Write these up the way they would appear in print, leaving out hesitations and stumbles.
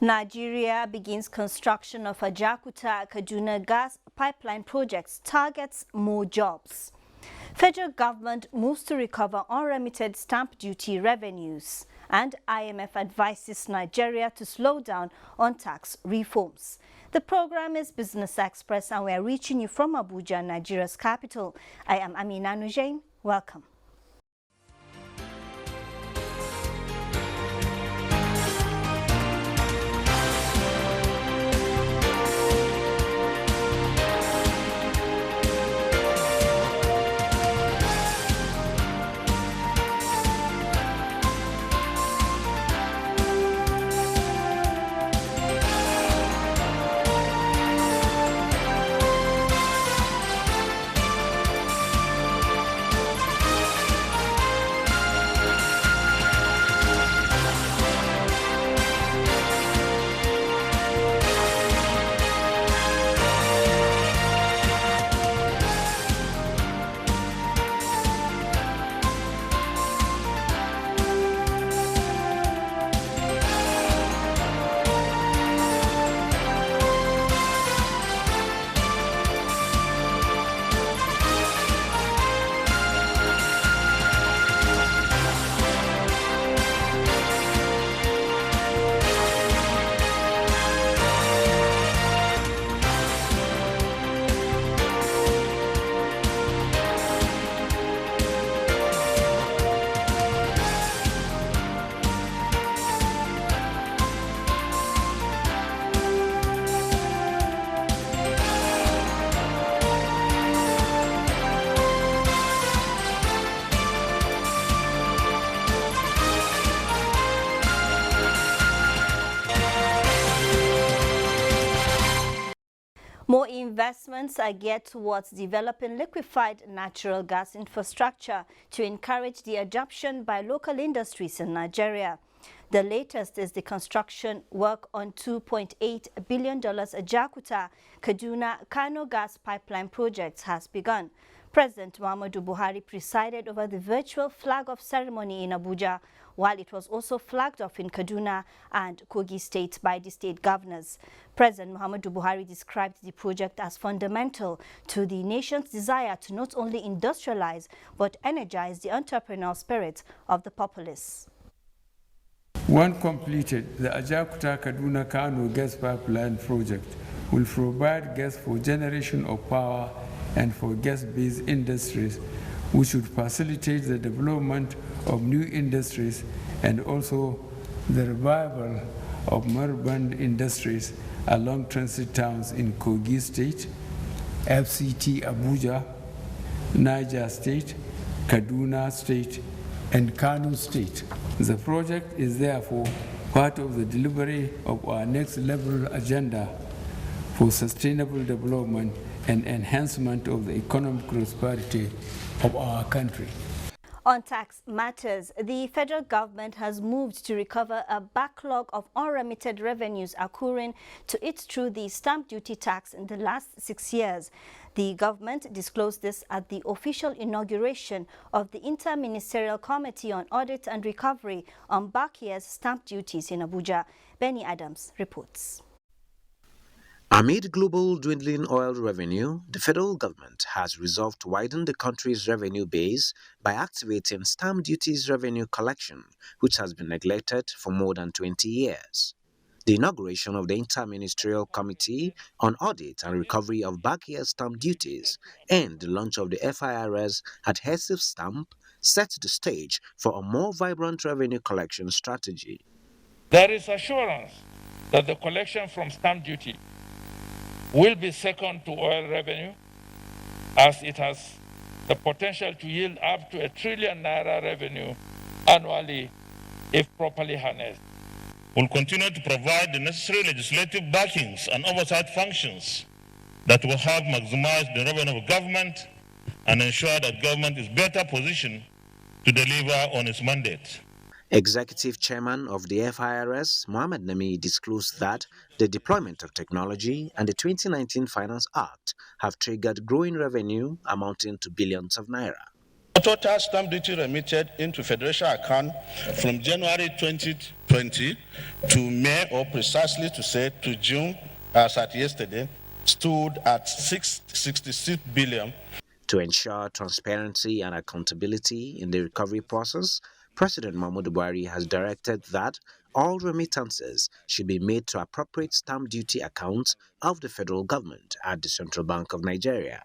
Nigeria begins construction of Ajakuta-Kaduna gas pipeline projects, targets more jobs. Federal government moves to recover unremitted stamp duty revenues. And IMF advises Nigeria to slow down on tax reforms. The program is Business Express and we are reaching you from Abuja, Nigeria's capital. I am Amina Nujain. Welcome. More investments are geared towards developing liquefied natural gas infrastructure to encourage the adoption by local industries in Nigeria. The latest is the construction work on $2.8 billion Ajakuta-Kaduna Kano gas pipeline project has begun. President Muhammadu Buhari presided over the virtual flag-off ceremony in Abuja, while it was also flagged off in Kaduna and Kogi State by the state governors. President Muhammadu Buhari described the project as fundamental to the nation's desire to not only industrialize but energize the entrepreneurial spirit of the populace. When completed, the Ajakuta-Kaduna Kano gas pipeline project will provide gas for generation of power and for gas-based industries, which would facilitate the development of new industries and also the revival of urban industries along transit towns in Kogi State, FCT Abuja, Niger State, Kaduna State, and Kano State. The project is therefore part of the delivery of our next level agenda for sustainable development and enhancement of the economic prosperity of our country. On tax matters, the federal government has moved to recover a backlog of unremitted revenues accruing to it through the stamp duty tax in the last 6 years. The government disclosed this at the official inauguration of the Interministerial Committee on Audit and Recovery on back year's stamp duties in Abuja. Benny Adams reports. Amid global dwindling oil revenue, the federal government has resolved to widen the country's revenue base by activating stamp duties revenue collection, which has been neglected for more than 20 years. The inauguration of the Interministerial Committee on Audit and Recovery of Back-year Stamp Duties and the launch of the FIRS adhesive stamp set the stage for a more vibrant revenue collection strategy. There is assurance that the collection from stamp duty will be second to oil revenue, as it has the potential to yield up to ₦1 trillion revenue annually if properly harnessed. We'll continue to provide the necessary legislative backings and oversight functions that will help maximize the revenue of government and ensure that government is better positioned to deliver on its mandate. Executive Chairman of the FIRS, Mohammed Nami, disclosed that the deployment of technology and the 2019 Finance Act have triggered growing revenue amounting to billions of naira. The total stamp duty remitted into federation account from January 2020 to May, or precisely to say to June, as at yesterday, stood at 666 billion. To ensure transparency and accountability in the recovery process, President Mahmoud Buhari has directed that all remittances should be made to appropriate stamp duty accounts of the federal government at the Central Bank of Nigeria.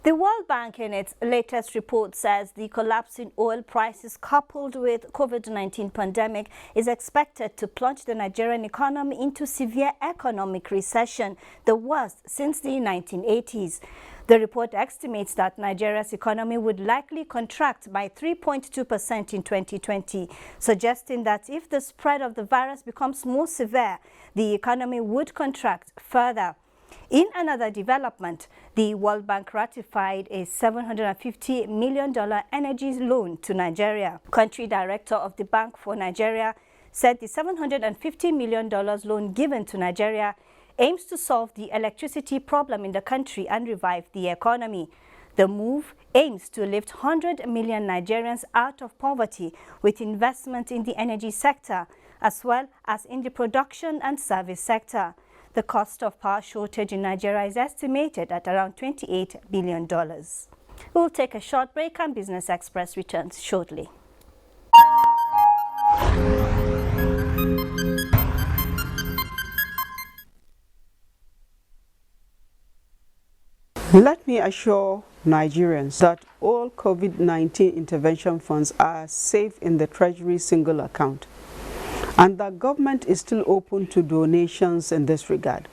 The World Bank in its latest report says the collapse in oil prices coupled with COVID-19 pandemic is expected to plunge the Nigerian economy into severe economic recession, the worst since the 1980s. The report estimates that Nigeria's economy would likely contract by 3.2% in 2020, suggesting that if the spread of the virus becomes more severe, the economy would contract further. In another development, the World Bank ratified a $750 million energy loan to Nigeria. Country director of the Bank for Nigeria said the $750 million loan given to Nigeria aims to solve the electricity problem in the country and revive the economy. The move aims to lift 100 million Nigerians out of poverty with investment in the energy sector, as well as in the production and service sector. The cost of power shortage in Nigeria is estimated at around $28 billion. We'll take a short break and Business Express returns shortly. Let me assure Nigerians that all COVID-19 intervention funds are safe in the Treasury single account, and the government is still open to donations in this regard.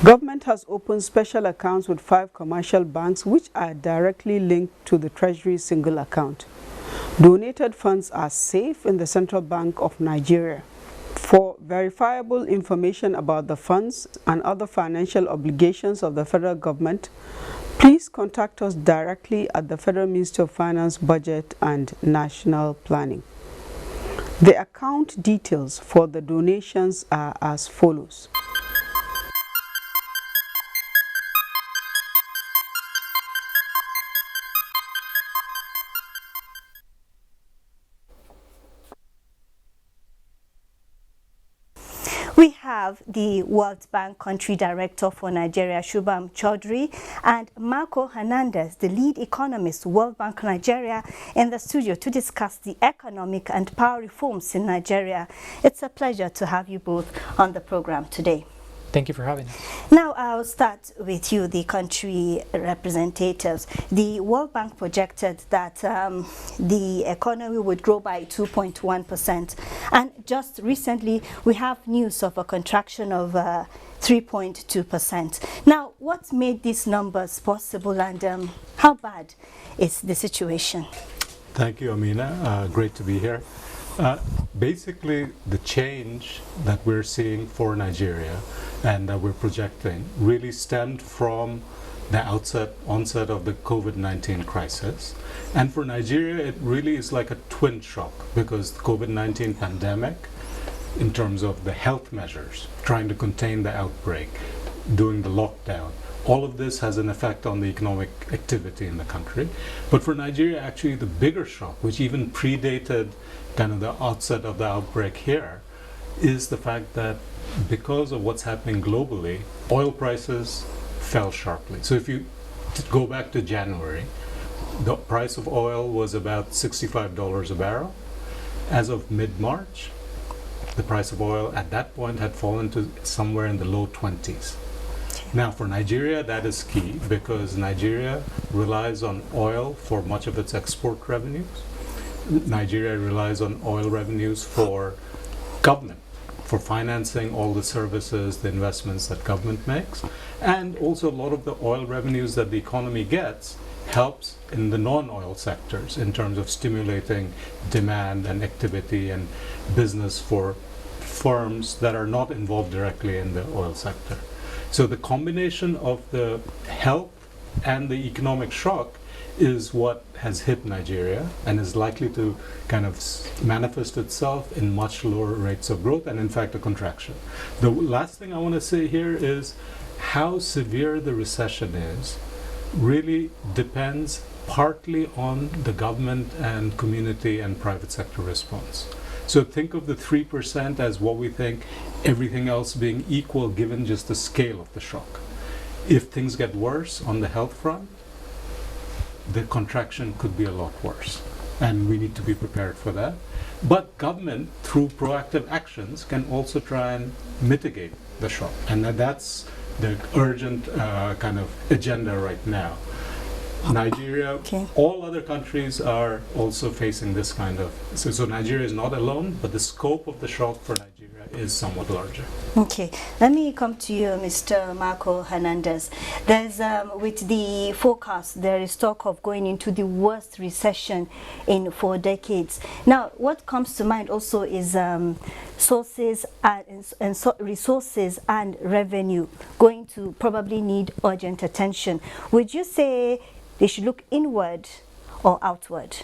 Government has opened special accounts with 5 commercial banks which are directly linked to the Treasury single account. Donated funds are safe in the Central Bank of Nigeria. For verifiable information about the funds and other financial obligations of the federal government, please contact us directly at the Federal Ministry of Finance, Budget and National Planning. The account details for the donations are as follows. We have the World Bank Country Director for Nigeria, Shubham Chaudhry, and Marco Hernandez, the lead economist, World Bank Nigeria, in the studio to discuss the economic and power reforms in Nigeria. It's a pleasure to have you both on the program today. Thank you for having us. Now I'll start with you, the country representatives. The World Bank projected that the economy would grow by 2.1%. And just recently, we have news of a contraction of 3.2%. Now, what made these numbers possible, and how bad is the situation? Thank you, Amina. Great to be here. Basically, the change that we're seeing for Nigeria and that we're projecting really stemmed from the onset of the COVID-19 crisis. And for Nigeria, it really is like a twin shock, because the COVID-19 pandemic, in terms of the health measures, trying to contain the outbreak, doing the lockdown, all of this has an effect on the economic activity in the country. But for Nigeria, actually the bigger shock, which even predated kind of the outset of the outbreak here, is the fact that because of what's happening globally, oil prices fell sharply. So if you go back to January, the price of oil was about $65 a barrel. As of mid-March, the price of oil at that point had fallen to somewhere in the low 20s. Now, for Nigeria, that is key, because Nigeria relies on oil for much of its export revenues. Nigeria relies on oil revenues for government, for financing all the services, the investments that government makes. And also a lot of the oil revenues that the economy gets helps in the non-oil sectors in terms of stimulating demand and activity and business for firms that are not involved directly in the oil sector. So the combination of the health and the economic shock is what has hit Nigeria and is likely to kind of manifest itself in much lower rates of growth and in fact a contraction. The last thing I want to say here is how severe the recession is really depends partly on the government and community and private sector response. So think of the 3% as what we think, everything else being equal given just the scale of the shock. If things get worse on the health front, the contraction could be a lot worse, and we need to be prepared for that. But government, through proactive actions, can also try and mitigate the shock, and that's the urgent kind of agenda right now. Nigeria, all other countries are also facing this kind of, so Nigeria is not alone, but the scope of the shock for Nigeria is somewhat larger. Okay, let me come to you, Mr. Marco Hernandez. There's, with the forecast, there is talk of going into the worst recession in 4 decades. Now, what comes to mind also is sources and resources and revenue going to probably need urgent attention. Would you say they should look inward or outward?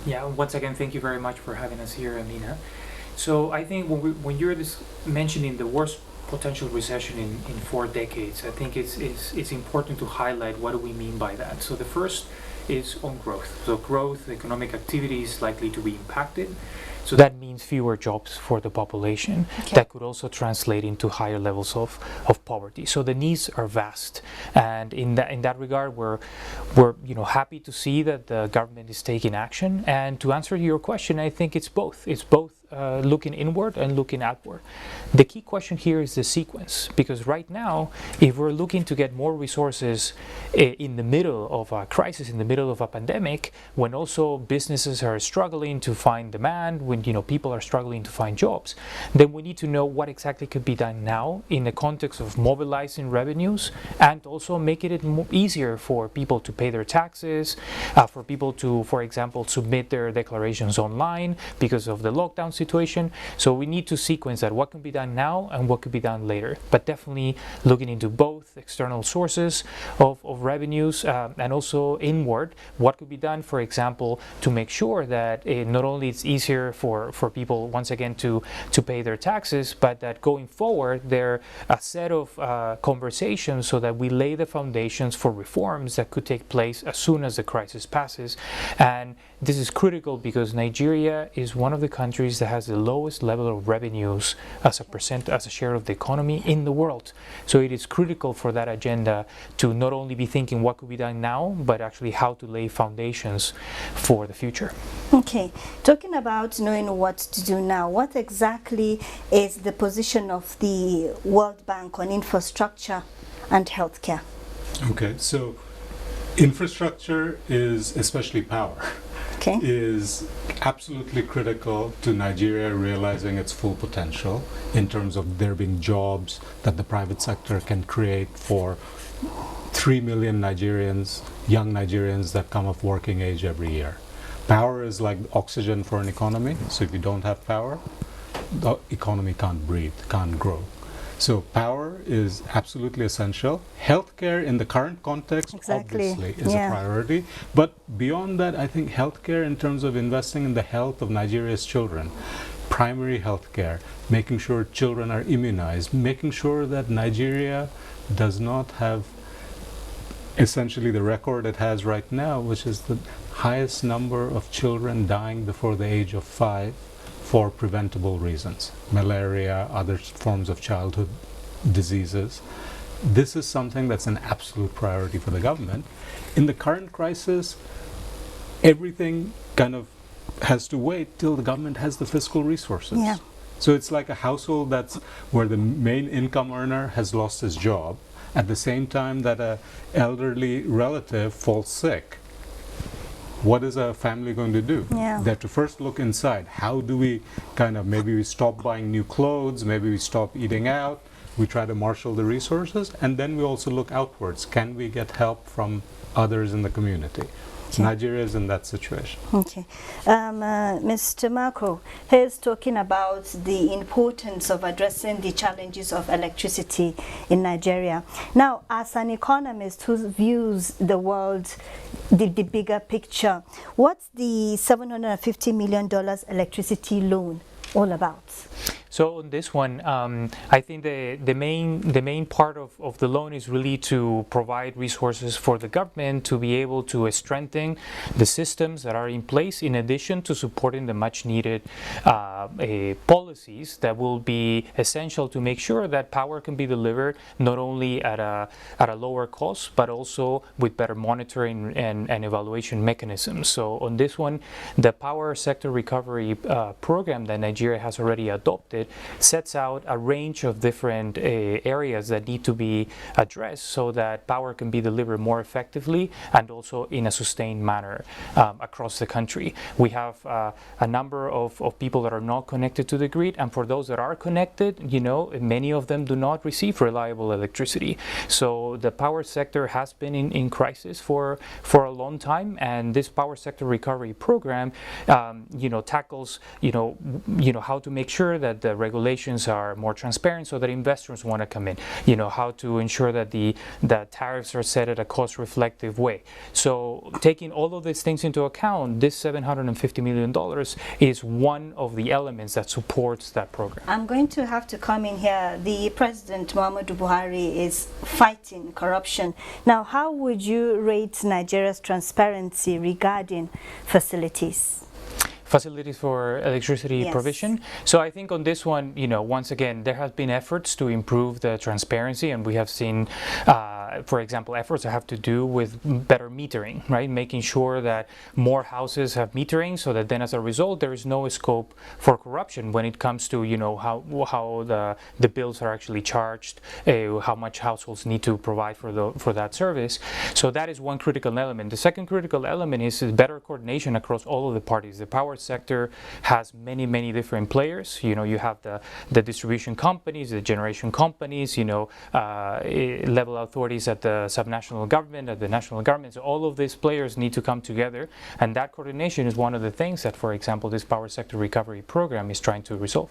Yeah, once again, thank you very much for having us here, Amina. So I think when you're mentioning the worst potential recession in 4 decades, I think it's important to highlight what do we mean by that. So the first is on growth. So growth, economic activity is likely to be impacted. So that means fewer jobs for the population. Okay. That could also translate into higher levels of poverty. So the needs are vast, and in that regard, we're happy to see that the government is taking action. And to answer your question, I think it's both. It's both looking inward and looking outward. The key question here is the sequence, because right now, if we're looking to get more resources in the middle of a crisis, in the middle of a pandemic, when also businesses are struggling to find demand, when people are struggling to find jobs, then we need to know what exactly could be done now in the context of mobilizing revenues and also making it easier for people to pay their taxes, for people to, for example, submit their declarations online because of the lockdown situation. So we need to sequence that, what can be done now and what could be done later, but definitely looking into both external sources of revenues and also inward, what could be done, for example, to make sure that not only it's easier for people once again to pay their taxes, but that going forward there are a set of conversations so that we lay the foundations for reforms that could take place as soon as the crisis passes. And this is critical because Nigeria is one of the countries that has the lowest level of revenues as a share of the economy in the world. So it is critical for that agenda to not only be thinking what could be done now, but actually how to lay foundations for the future. Okay, talking about knowing what to do now, what exactly is the position of the World Bank on infrastructure and healthcare? Okay, so infrastructure is, especially power, is absolutely critical to Nigeria realizing its full potential in terms of there being jobs that the private sector can create for 3 million Nigerians, young Nigerians that come of working age every year. Power is like oxygen for an economy, so if you don't have power, the economy can't breathe, can't grow. So power is absolutely essential. Healthcare in the current context obviously is a priority. But beyond that, I think healthcare in terms of investing in the health of Nigeria's children, primary healthcare, making sure children are immunized, making sure that Nigeria does not have essentially the record it has right now, which is the highest number of children dying before the age of 5 for preventable reasons, malaria, other forms of childhood diseases. This is something that's an absolute priority for the government. In the current crisis, everything kind of has to wait till the government has the fiscal resources. Yeah. So it's like a household that's where the main income earner has lost his job at the same time that an elderly relative falls sick. What is a family going to do? Yeah. They have to first look inside. How do we maybe we stop buying new clothes, maybe we stop eating out, we try to marshal the resources, and then we also look outwards. Can we get help from others in the community? Okay. Nigeria is in that situation. Okay. Mr. Marco, he's talking about the importance of addressing the challenges of electricity in Nigeria. Now, as an economist who views the world, the bigger picture, what's the $750 million electricity loan all about? So on this one, I think the main part of the loan is really to provide resources for the government to be able to strengthen the systems that are in place, in addition to supporting the much needed policies that will be essential to make sure that power can be delivered not only at a lower cost, but also with better monitoring and evaluation mechanisms. So on this one, the power sector recovery program that Nigeria has already adopted sets out a range of different areas that need to be addressed so that power can be delivered more effectively and also in a sustained manner across the country. We have a number of people that are not connected to the grid, and for those that are connected, many of them do not receive reliable electricity. So the power sector has been in crisis for a long time, and this power sector recovery program tackles how to make sure that the regulations are more transparent so that investors want to come in, how to ensure that the tariffs are set at a cost reflective way. So taking all of these things into account, this $750 million is one of the elements that supports that program. I'm going to have to come in here. The President Muhammadu Buhari is fighting corruption. Now, how would you rate Nigeria's transparency regarding facilities for electricity provision? So I think on this one, once again, there have been efforts to improve the transparency, and we have seen, for example, efforts that have to do with better metering, right? Making sure that more houses have metering, so that then as a result, there is no scope for corruption when it comes to, how the bills are actually charged, how much households need to provide for that service. So that is one critical element. The second critical element is better coordination across all of the parties. The power sector has many different players. You have the distribution companies, the generation companies, level authorities at the subnational government, at the national government. So all of these players need to come together, and that coordination is one of the things that, for example, this power sector recovery program is trying to resolve.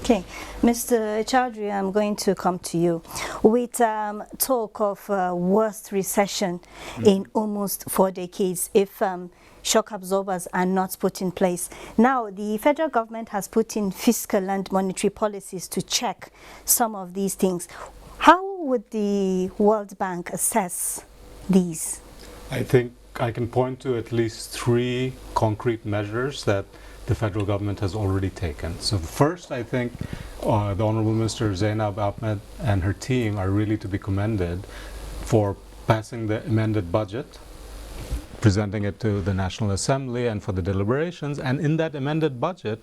Okay, Mr. Chowdhury, I'm going to come to you. With talk of worst recession in almost 4 decades, if shock absorbers are not put in place. Now, the federal government has put in fiscal and monetary policies to check some of these things. How would the World Bank assess these? I think I can point to at least 3 concrete measures that the federal government has already taken. So the first, I think, the Honorable Minister Zainab Ahmed and her team are really to be commended for passing the amended budget, presenting it to the National Assembly and for the deliberations, and in that amended budget,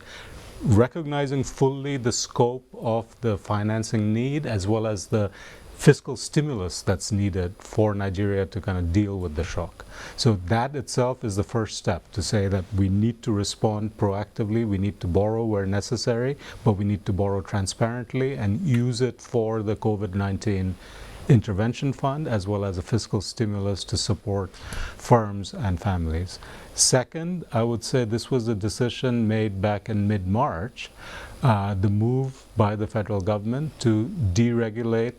recognizing fully the scope of the financing need as well as the fiscal stimulus that's needed for Nigeria to kind of deal with the shock. So that itself is the first step, to say that we need to respond proactively, we need to borrow where necessary, but we need to borrow transparently and use it for the COVID-19 intervention fund as well as a fiscal stimulus to support firms and families. Second, I would say this was a decision made back in mid-March, the move by the federal government to deregulate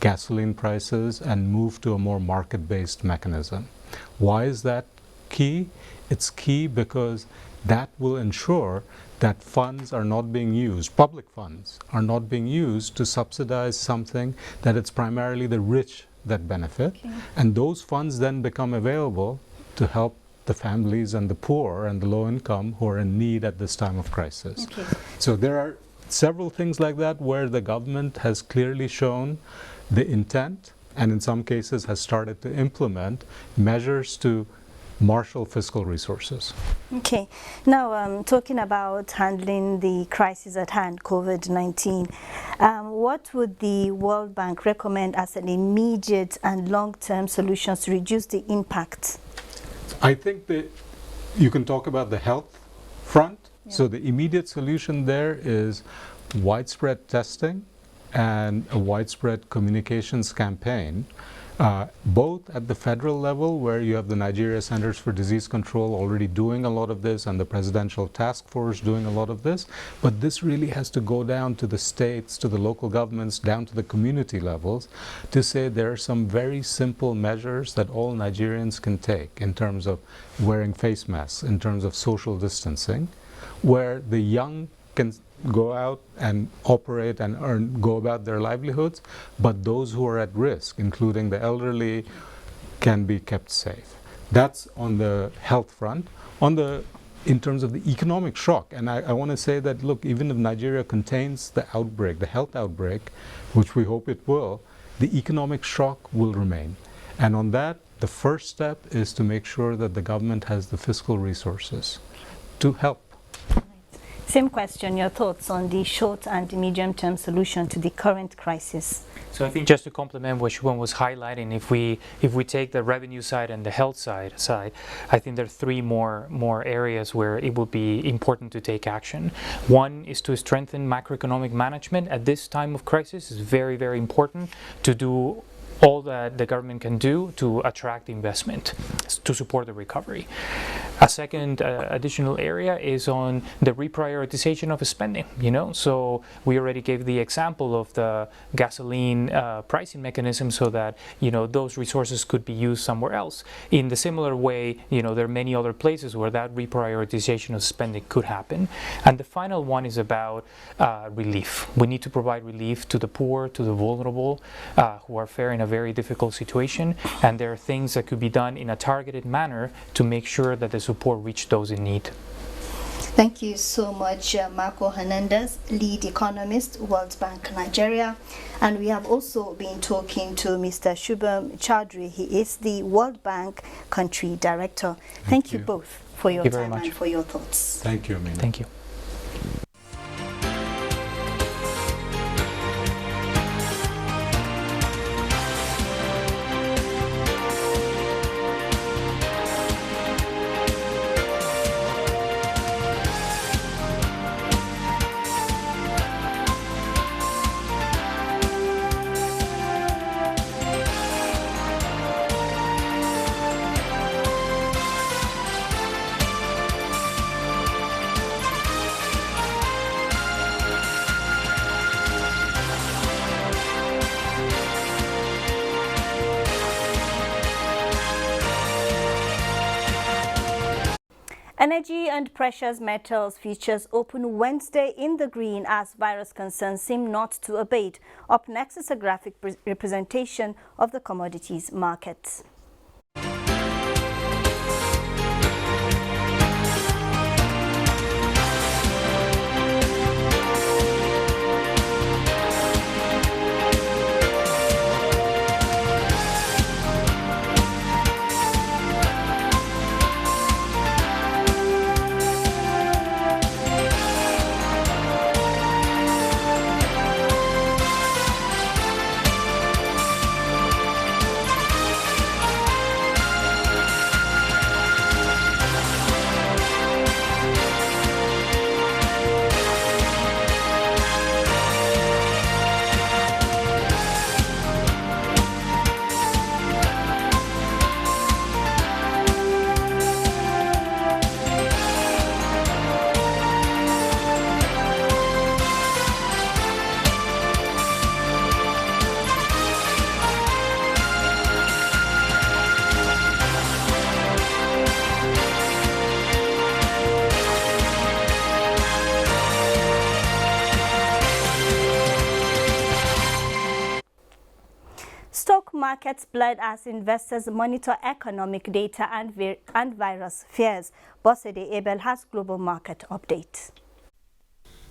gasoline prices and move to a more market-based mechanism. Why is that key? It's key because that will ensure that funds are not being used, public funds are not being used to subsidize something that it's primarily the rich that benefit. Okay. And those funds then become available to help the families and the poor and the low income who are in need at this time of crisis. Okay. So there are several things like that where the government has clearly shown the intent and in some cases has started to implement measures to marshal fiscal resources. Okay. Now, talking about handling the crisis at hand, COVID-19, what would the World Bank recommend as an immediate and long-term solutions to reduce the impact? I think that you can talk about the health front. Yeah. So the immediate solution there is widespread testing and a widespread communications campaign, both at the federal level, where you have the Nigeria Centers for Disease Control already doing a lot of this and the Presidential Task Force doing a lot of this, but this really has to go down to the states, to the local governments, down to the community levels, to say there are some very simple measures that all Nigerians can take in terms of wearing face masks, in terms of social distancing, where the young can go out and operate and go about their livelihoods, but those who are at risk, including the elderly, can be kept safe. That's on the health front. In terms of the economic shock, and I want to say that, look, even if Nigeria contains the outbreak, the health outbreak, which we hope it will, the economic shock will remain. And on that, the first step is to make sure that the government has the fiscal resources to help. Same question, your thoughts on the short and medium-term solution to the current crisis? So I think just to complement what Shubham was highlighting, if we take the revenue side and the health side, I think there are three more areas where it will be important to take action. One is to strengthen macroeconomic management at this time of crisis. It's very, very important to do all that the government can do to attract investment to support the recovery. A second additional area is on the reprioritization of spending. So we already gave the example of the gasoline pricing mechanism, so that those resources could be used somewhere else. In the similar way, there are many other places where that reprioritization of spending could happen. And the final one is about relief. We need to provide relief to the poor, to the vulnerable, who are faring a very difficult situation, and there are things that could be done in a targeted manner to make sure that the support reach those in need. Thank you so much, Marco Hernandez, lead economist, World Bank Nigeria. And we have also been talking to Mr. Shubham Chaudhry. He is the World Bank Country Director. Thank you both for your time and for your thoughts. Thank you, Amina. Thank you. Energy and precious metals futures open Wednesday in the green as virus concerns seem not to abate. Up next is a graphic representation of the commodities markets. Stock markets bled as investors monitor economic data and virus fears. Bosede Abel has global market update.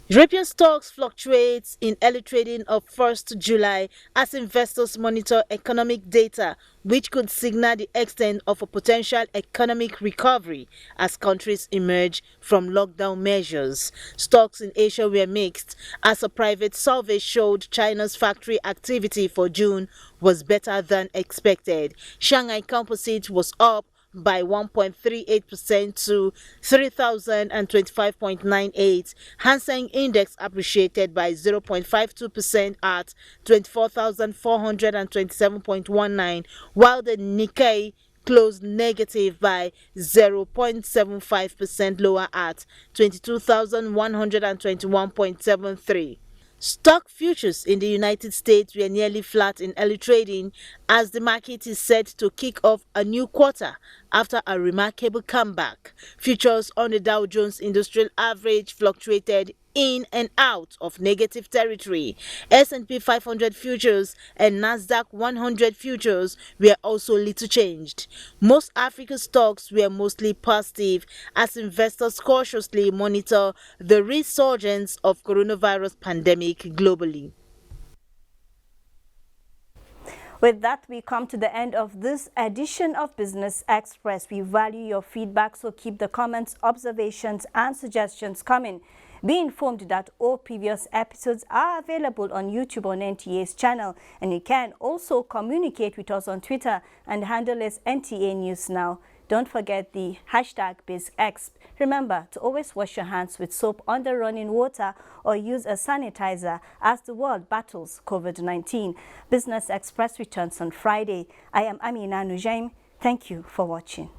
European stocks fluctuate in early trading of 1st July as investors monitor economic data, which could signal the extent of a potential economic recovery as countries emerge from lockdown measures. Stocks in Asia were mixed as a private survey showed China's factory activity for June was better than expected. Shanghai Composite was up by 1.38% to 3,025.98. Hang Seng Index appreciated by 0.52% at 24,427.19, while the Nikkei closed negative by 0.75% lower at 22,121.73. Stock futures in the United States were nearly flat in early trading as the market is set to kick off a new quarter after a remarkable comeback. Futures on the Dow Jones Industrial Average fluctuated in and out of negative territory. S&P 500 futures and Nasdaq 100 futures were also little changed. Most African stocks were mostly positive as investors cautiously monitor the resurgence of coronavirus pandemic globally. With that, we come to the end of this edition of Business Express. We value your feedback, so keep the comments, observations, and suggestions coming. Be informed that all previous episodes are available on YouTube on NTA's channel, and you can also communicate with us on Twitter, and the handle is NTA News Now. Don't forget the hashtag BizExp. Remember to always wash your hands with soap under running water or use a sanitizer as the world battles COVID-19. Business Express returns on Friday. I am Amina Nujaim. Thank you for watching.